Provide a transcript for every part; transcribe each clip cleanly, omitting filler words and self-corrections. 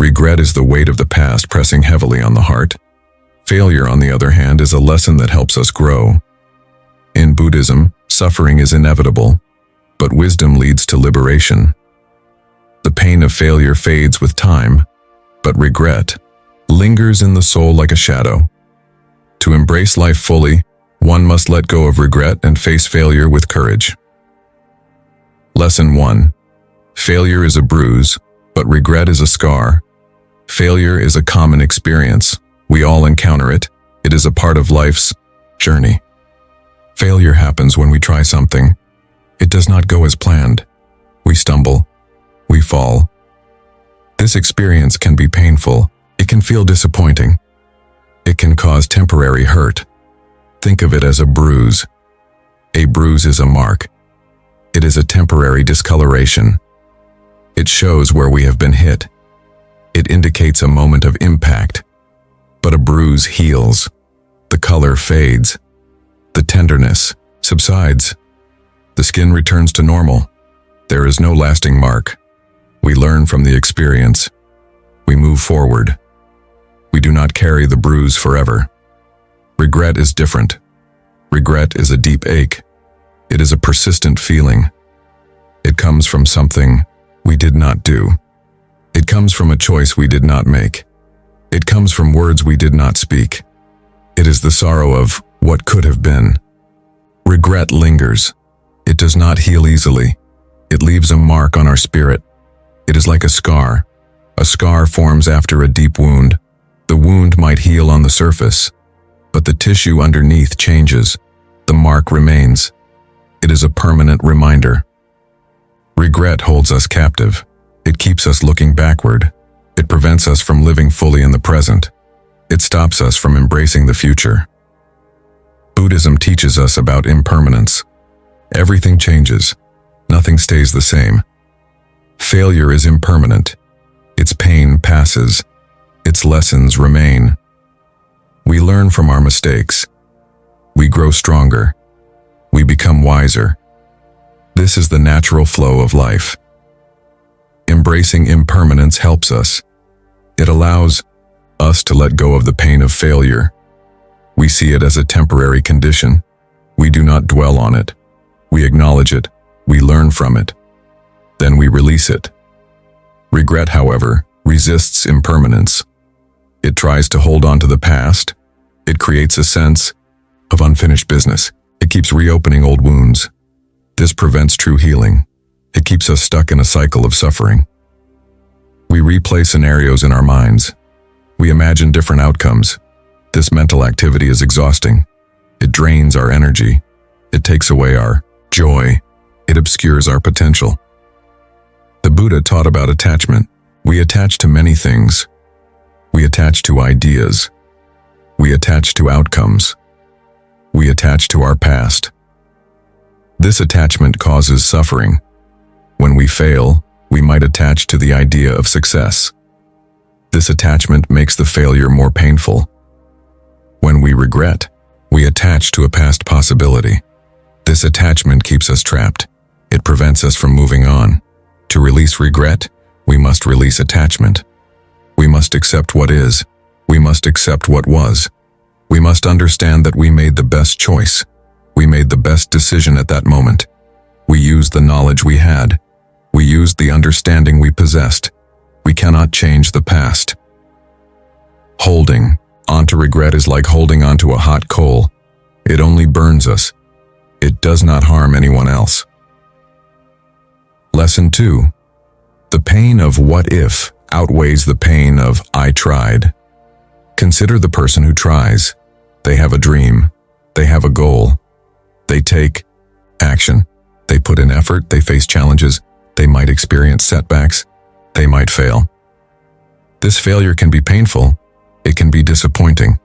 Regret is the weight of the past pressing heavily on the heart. Failure, on the other hand, is a lesson that helps us grow. In Buddhism, suffering is inevitable, but wisdom leads to liberation. The pain of failure fades with time, but regret lingers in the soul like a shadow. To embrace life fully, one must let go of regret and face failure with courage. Lesson 1. Failure is a bruise, but regret is a scar. Failure is a common experience. We all encounter it. It is a part of life's journey. Failure happens when we try something. It does not go as planned. We stumble. We fall. This experience can be painful. It can feel disappointing. It can cause temporary hurt. Think of it as a bruise. A bruise is a mark. It is a temporary discoloration. It shows where we have been hit. It indicates a moment of impact. But a bruise heals. The color fades. The tenderness subsides. The skin returns to normal. There is no lasting mark. We learn from the experience. We move forward. We do not carry the bruise forever. Regret is different. Regret is a deep ache. It is a persistent feeling. It comes from something we did not do. It comes from a choice we did not make. It comes from words we did not speak. It is the sorrow of what could have been. Regret lingers. It does not heal easily. It leaves a mark on our spirit. It is like a scar. A scar forms after a deep wound. The wound might heal on the surface, but the tissue underneath changes. The mark remains. It is a permanent reminder. Regret holds us captive. It keeps us looking backward. It prevents us from living fully in the present. It stops us from embracing the future. Buddhism teaches us about impermanence. Everything changes. Nothing stays the same. Failure is impermanent. Its pain passes. Its lessons remain. We learn from our mistakes. We grow stronger. We become wiser. This is the natural flow of life. Embracing impermanence helps us. It allows us to let go of the pain of failure. We see it as a temporary condition. We do not dwell on it. We acknowledge it. We learn from it. Then we release it. Regret, however, resists impermanence. It tries to hold on to the past. It creates a sense of unfinished business. It keeps reopening old wounds. This prevents true healing. It keeps us stuck in a cycle of suffering. We replay scenarios in our minds. We imagine different outcomes. This mental activity is exhausting. It drains our energy. It takes away our joy. It obscures our potential. The Buddha taught about attachment. We attach to many things. We attach to ideas. We attach to outcomes. We attach to our past. This attachment causes suffering. When we fail, we might attach to the idea of success. This attachment makes the failure more painful. When we regret, we attach to a past possibility. This attachment keeps us trapped. It prevents us from moving on. To release regret, we must release attachment. We must accept what is. We must accept what was. We must understand that we made the best choice. We made the best decision at that moment. We used the knowledge we had. We used the understanding we possessed. We cannot change the past. Holding onto regret is like holding onto a hot coal. It only burns us. It does not harm anyone else. Lesson 2. The pain of what if outweighs the pain of I tried. Consider the person who tries. They have a dream. They have a goal. They take action. They put in effort. They face challenges. They might experience setbacks. They might fail. This failure can be painful. It can be disappointing.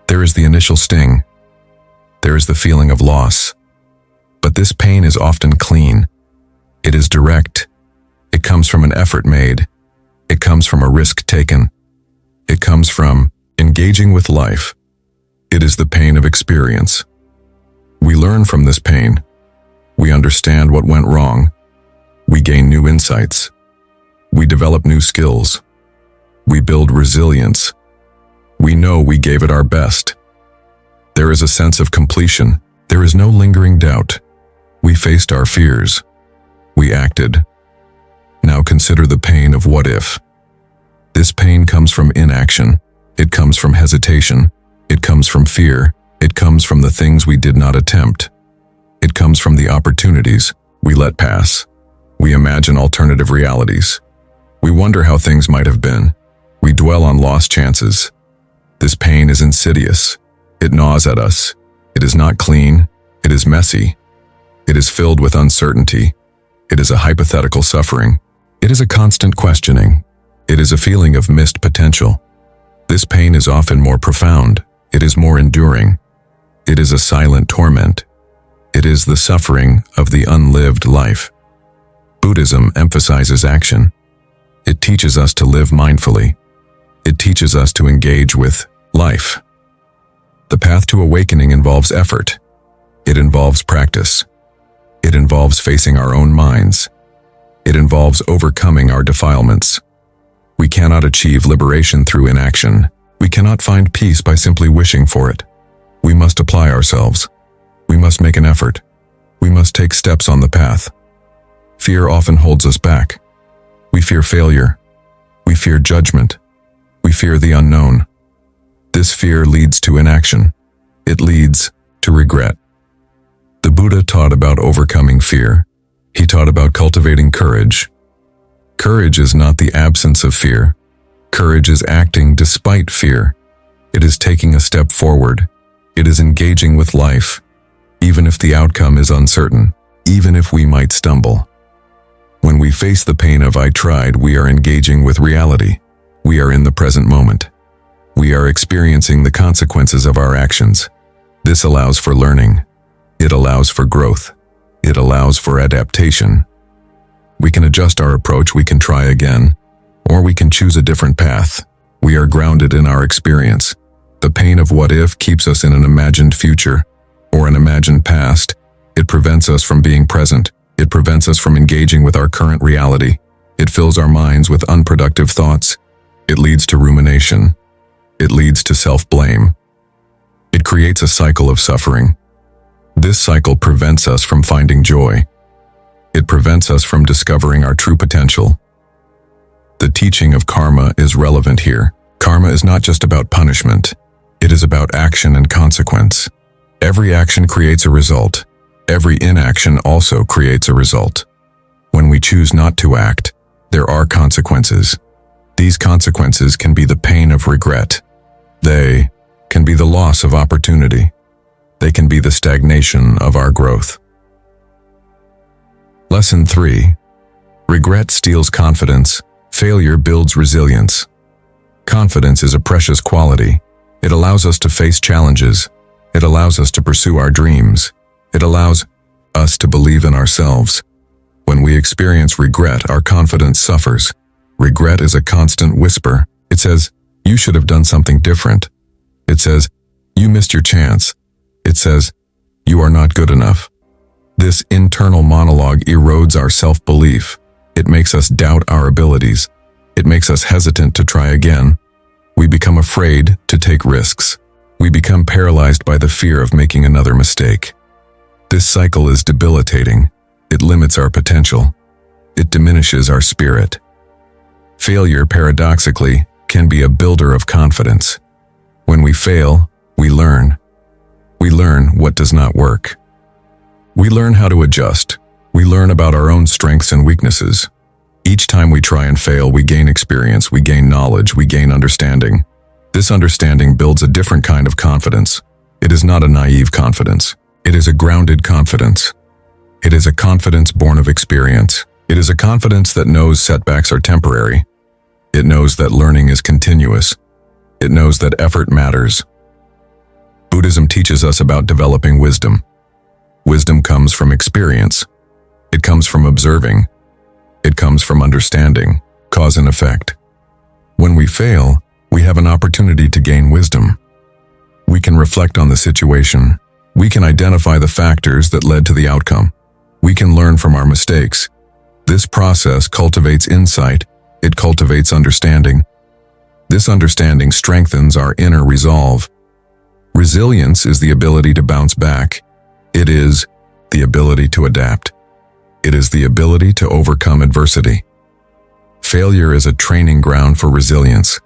There is the initial sting. There is the feeling of loss. But this pain is often clean. It is direct. It comes from an effort made. It comes from a risk taken. It comes from engaging with life. It is the pain of experience. We learn from this pain. We understand what went wrong. We gain new insights. We develop new skills. We build resilience. We know we gave it our best. There is a sense of completion. There is no lingering doubt. We faced our fears. We acted. Now consider the pain of what if. This pain comes from inaction. It comes from hesitation. It comes from fear. It comes from the things we did not attempt. It comes from the opportunities we let pass. We imagine alternative realities. We wonder how things might have been. We dwell on lost chances. This pain is insidious. It gnaws at us. It is not clean. It is messy. It is filled with uncertainty. It is a hypothetical suffering. It is a constant questioning. It is a feeling of missed potential. This pain is often more profound. It is more enduring. It is a silent torment. It is the suffering of the unlived life. Buddhism emphasizes action. It teaches us to live mindfully. It teaches us to engage with life. The path to awakening involves effort. It involves practice. It involves facing our own minds. It involves overcoming our defilements. We cannot achieve liberation through inaction. We cannot find peace by simply wishing for it. We must apply ourselves. We must make an effort. We must take steps on the path. Fear often holds us back. We fear failure. We fear judgment. We fear the unknown. This fear leads to inaction. It leads to regret. The Buddha taught about overcoming fear. He taught about cultivating courage. Courage is not the absence of fear. Courage is acting despite fear. It is taking a step forward. It is engaging with life, even if the outcome is uncertain, even if we might stumble. When we face the pain of I tried, we are engaging with reality. We are in the present moment. We are experiencing the consequences of our actions. This allows for learning. It allows for growth. It allows for adaptation. We can adjust our approach, we can try again, or we can choose a different path. We are grounded in our experience. The pain of what if keeps us in an imagined future or an imagined past. It prevents us from being present. It prevents us from engaging with our current reality. It fills our minds with unproductive thoughts. It leads to rumination. It leads to self-blame. It creates a cycle of suffering. This cycle prevents us from finding joy. It prevents us from discovering our true potential. The teaching of karma is relevant here. Karma is not just about punishment. It is about action and consequence. Every action creates a result. Every inaction also creates a result. When we choose not to act, there are consequences. These consequences can be the pain of regret. They can be the loss of opportunity. They can be the stagnation of our growth. Lesson 3. Regret steals confidence. Failure builds resilience. Confidence is a precious quality. It allows us to face challenges. It allows us to pursue our dreams. It allows us to believe in ourselves. When we experience regret, our confidence suffers. Regret is a constant whisper. It says, you should have done something different. It says, you missed your chance. It says, you are not good enough. This internal monologue erodes our self-belief. It makes us doubt our abilities. It makes us hesitant to try again. We become afraid to take risks. We become paralyzed by the fear of making another mistake. This cycle is debilitating. It limits our potential. It diminishes our spirit. Failure, paradoxically, can be a builder of confidence. When we fail, we learn. We learn what does not work. We learn how to adjust. We learn about our own strengths and weaknesses. Each time we try and fail, we gain experience, we gain knowledge, we gain understanding. This understanding builds a different kind of confidence. It is not a naive confidence. It is a grounded confidence. It is a confidence born of experience. It is a confidence that knows setbacks are temporary. It knows that learning is continuous. It knows that effort matters. Buddhism teaches us about developing wisdom. Wisdom comes from experience. It comes from observing. It comes from understanding, cause and effect. When we fail, we have an opportunity to gain wisdom. We can reflect on the situation. We can identify the factors that led to the outcome. We can learn from our mistakes. This process cultivates insight. It cultivates understanding. This understanding strengthens our inner resolve. Resilience is the ability to bounce back. It is the ability to adapt. It is the ability to overcome adversity. Failure is a training ground for resilience.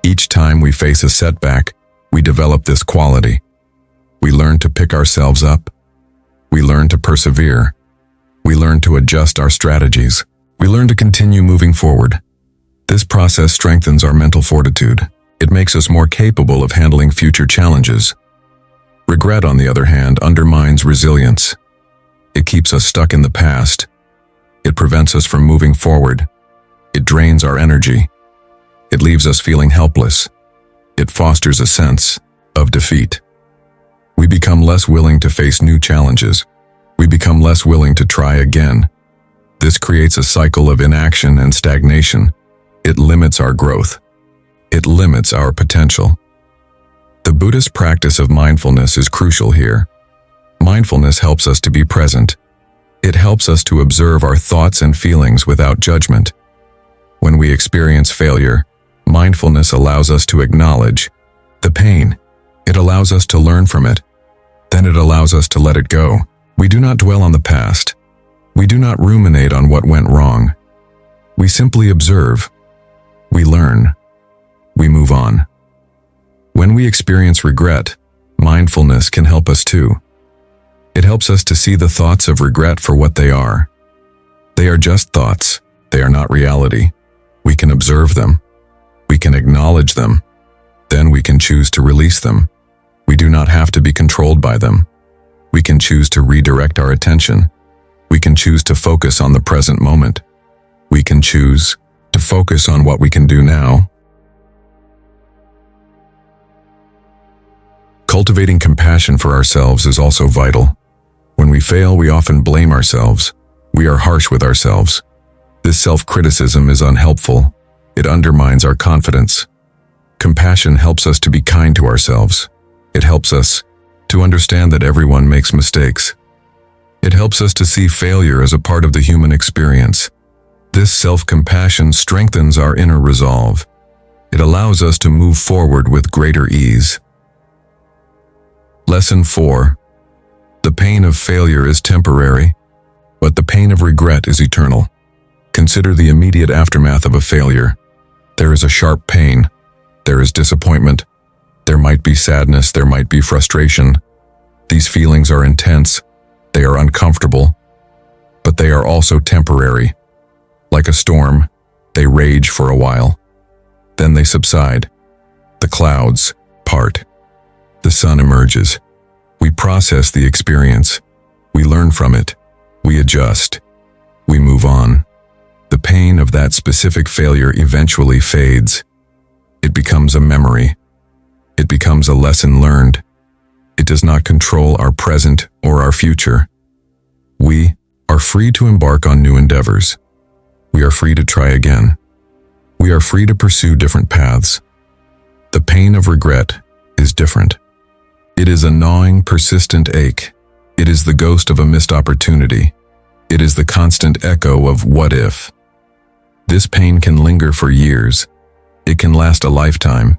Each time we face a setback, we develop this quality. We learn to pick ourselves up. We learn to persevere. We learn to adjust our strategies. We learn to continue moving forward. This process strengthens our mental fortitude. It makes us more capable of handling future challenges. Regret, on the other hand, undermines resilience. It keeps us stuck in the past. It prevents us from moving forward. It drains our energy. It leaves us feeling helpless. It fosters a sense of defeat. We become less willing to face new challenges. We become less willing to try again. This creates a cycle of inaction and stagnation. It limits our growth. It limits our potential. The Buddhist practice of mindfulness is crucial here. Mindfulness helps us to be present. It helps us to observe our thoughts and feelings without judgment. When we experience failure, mindfulness allows us to acknowledge the pain. It allows us to learn from it. Then it allows us to let it go. We do not dwell on the past. We do not ruminate on what went wrong. We simply observe. We learn. We move on. When we experience regret, mindfulness can help us too. It helps us to see the thoughts of regret for what they are. They are just thoughts. They are not reality. We can observe them. We can acknowledge them. Then we can choose to release them. We do not have to be controlled by them. We can choose to redirect our attention. We can choose to focus on the present moment. We can choose to focus on what we can do now. Cultivating compassion for ourselves is also vital. When we fail, we often blame ourselves. We are harsh with ourselves. This self-criticism is unhelpful. It undermines our confidence. Compassion helps us to be kind to ourselves. It helps us to understand that everyone makes mistakes. It helps us to see failure as a part of the human experience. This self-compassion strengthens our inner resolve. It allows us to move forward with greater ease. Lesson 4. The pain of failure is temporary, but the pain of regret is eternal. Consider the immediate aftermath of a failure. There is a sharp pain. There is disappointment. There might be sadness. There might be frustration. These feelings are intense. They are uncomfortable, but they are also temporary. Like a storm, they rage for a while. Then they subside. The clouds part. The sun emerges. We process the experience. We learn from it. We adjust. We move on. The pain of that specific failure eventually fades. It becomes a memory. It becomes a lesson learned. It does not control our present or our future. We are free to embark on new endeavors. We are free to try again. We are free to pursue different paths. The pain of regret is different. It is a gnawing, persistent ache. It is the ghost of a missed opportunity. It is the constant echo of what if. This pain can linger for years. It can last a lifetime.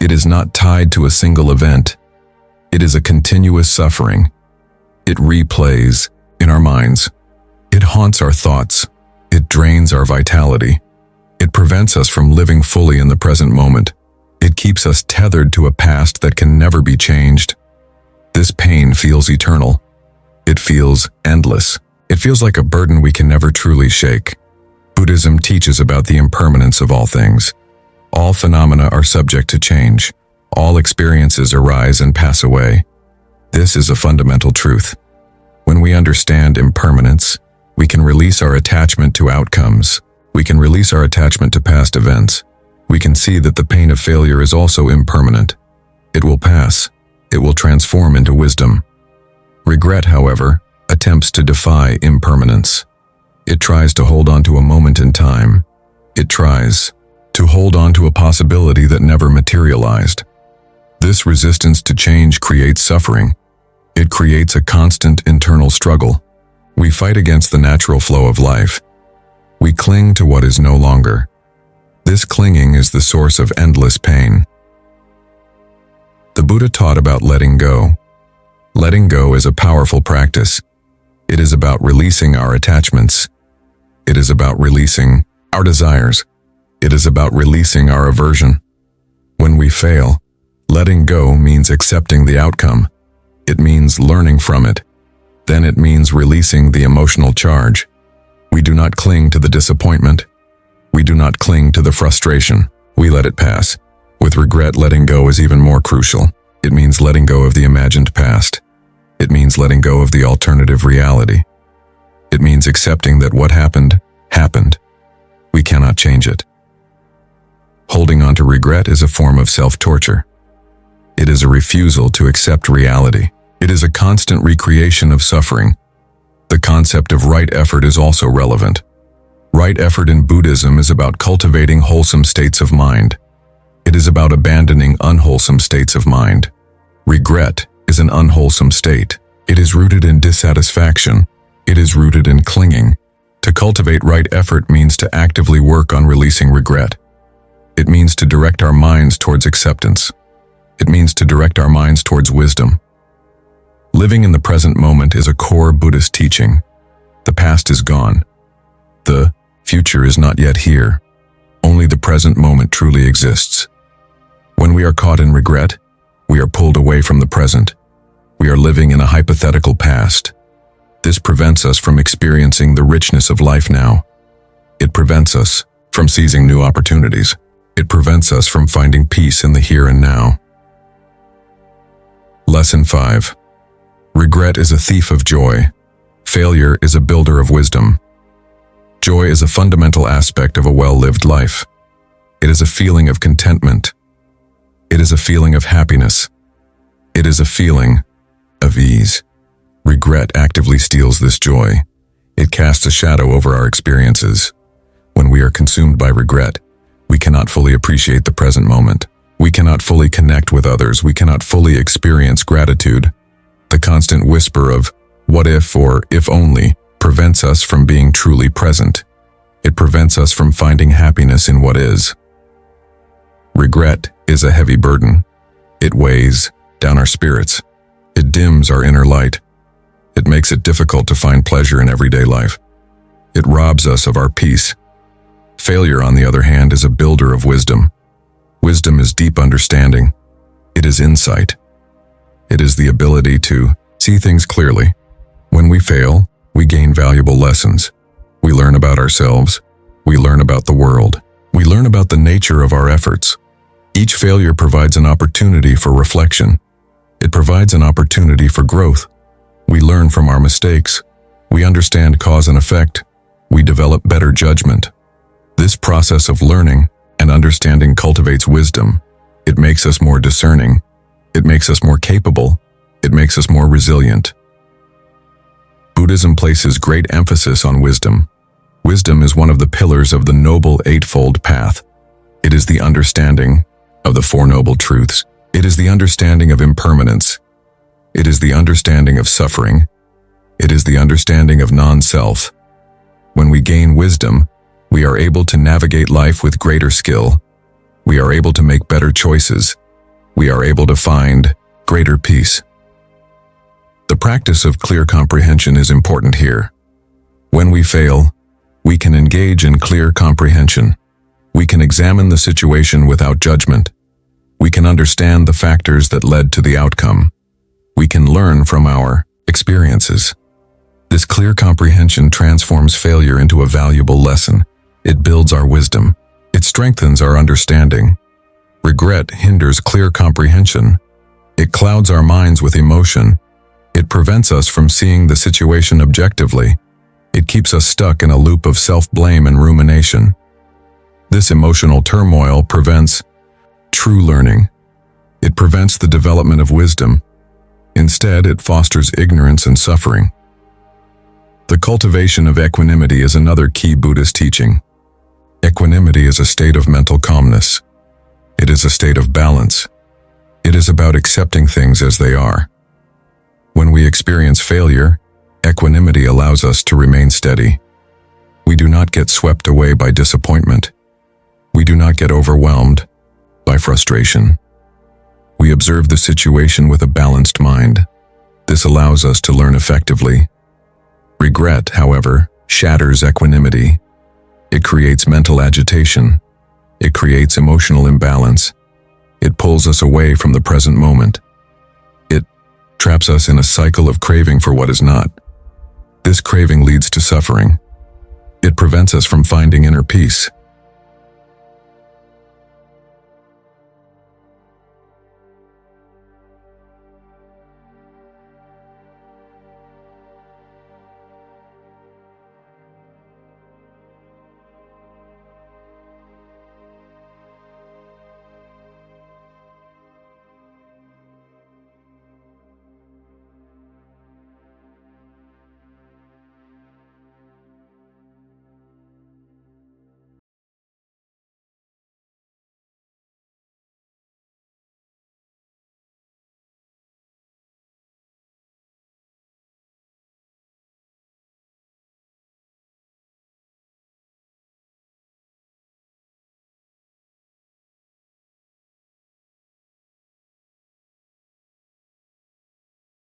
It is not tied to a single event. It is a continuous suffering. It replays in our minds. It haunts our thoughts. It drains our vitality. It prevents us from living fully in the present moment. It keeps us tethered to a past that can never be changed. This pain feels eternal. It feels endless. It feels like a burden we can never truly shake. Buddhism teaches about the impermanence of all things. All phenomena are subject to change. All experiences arise and pass away. This is a fundamental truth. When we understand impermanence, we can release our attachment to outcomes. We can release our attachment to past events. We can see that the pain of failure is also impermanent. It will pass. It will transform into wisdom. Regret, however, attempts to defy impermanence. It tries to hold on to a moment in time. It tries to hold on to a possibility that never materialized. This resistance to change creates suffering. It creates a constant internal struggle. We fight against the natural flow of life. We cling to what is no longer. This clinging is the source of endless pain. The Buddha taught about letting go. Letting go is a powerful practice. It is about releasing our attachments. It is about releasing our desires. It is about releasing our aversion. When we fail, letting go means accepting the outcome. It means learning from it. Then it means releasing the emotional charge. We do not cling to the disappointment. We do not cling to the frustration. We let it pass. With regret, letting go is even more crucial. It means letting go of the imagined past. It means letting go of the alternative reality. It means accepting that what happened, happened. We cannot change it. Holding on to regret is a form of self-torture. It is a refusal to accept reality. It is a constant recreation of suffering. The concept of right effort is also relevant. Right effort in Buddhism is about cultivating wholesome states of mind. It is about abandoning unwholesome states of mind. Regret is an unwholesome state. It is rooted in dissatisfaction. It is rooted in clinging. To cultivate right effort means to actively work on releasing regret. It means to direct our minds towards acceptance. It means to direct our minds towards wisdom. Living in the present moment is a core Buddhist teaching. The past is gone. The future is not yet here. Only the present moment truly exists. When we are caught in regret, we are pulled away from the present. We are living in a hypothetical past. This prevents us from experiencing the richness of life now. It prevents us from seizing new opportunities. It prevents us from finding peace in the here and now. Lesson 5. Regret is a thief of joy. Failure is a builder of wisdom. Joy is a fundamental aspect of a well-lived life. It is a feeling of contentment. It is a feeling of happiness. It is a feeling of ease. Regret actively steals this joy. It casts a shadow over our experiences. When we are consumed by regret, we cannot fully appreciate the present moment. We cannot fully connect with others. We cannot fully experience gratitude. The constant whisper of what if or if only prevents us from being truly present. It prevents us from finding happiness in what is. Regret is a heavy burden. It weighs down our spirits. It dims our inner light. It makes it difficult to find pleasure in everyday life. It robs us of our peace. Failure, on the other hand, is a builder of wisdom. Wisdom is deep understanding. It is insight. It is the ability to see things clearly. When we fail, we gain valuable lessons. We learn about ourselves. We learn about the world. We learn about the nature of our efforts. Each failure provides an opportunity for reflection. It provides an opportunity for growth. We learn from our mistakes. We understand cause and effect. We develop better judgment. This process of learning and understanding cultivates wisdom. It makes us more discerning. It makes us more capable. It makes us more resilient. Buddhism places great emphasis on wisdom. Wisdom is one of the pillars of the Noble Eightfold Path. It is the understanding of the Four Noble Truths. It is the understanding of impermanence. It is the understanding of suffering. It is the understanding of non-self. When we gain wisdom, we are able to navigate life with greater skill. We are able to make better choices. We are able to find greater peace. The practice of clear comprehension is important here. When we fail, we can engage in clear comprehension. We can examine the situation without judgment. We can understand the factors that led to the outcome. We can learn from our experiences. This clear comprehension transforms failure into a valuable lesson. It builds our wisdom. It strengthens our understanding. Regret hinders clear comprehension. It clouds our minds with emotion. It prevents us from seeing the situation objectively. It keeps us stuck in a loop of self-blame and rumination. This emotional turmoil prevents true learning. It prevents the development of wisdom. Instead, it fosters ignorance and suffering. The cultivation of equanimity is another key Buddhist teaching. Equanimity is a state of mental calmness. It is a state of balance. It is about accepting things as they are. When we experience failure, equanimity allows us to remain steady. We do not get swept away by disappointment. We do not get overwhelmed by frustration. We observe the situation with a balanced mind. This allows us to learn effectively. Regret, however, shatters equanimity. It creates mental agitation. It creates emotional imbalance. It pulls us away from the present moment. It traps us in a cycle of craving for what is not. This craving leads to suffering. It prevents us from finding inner peace.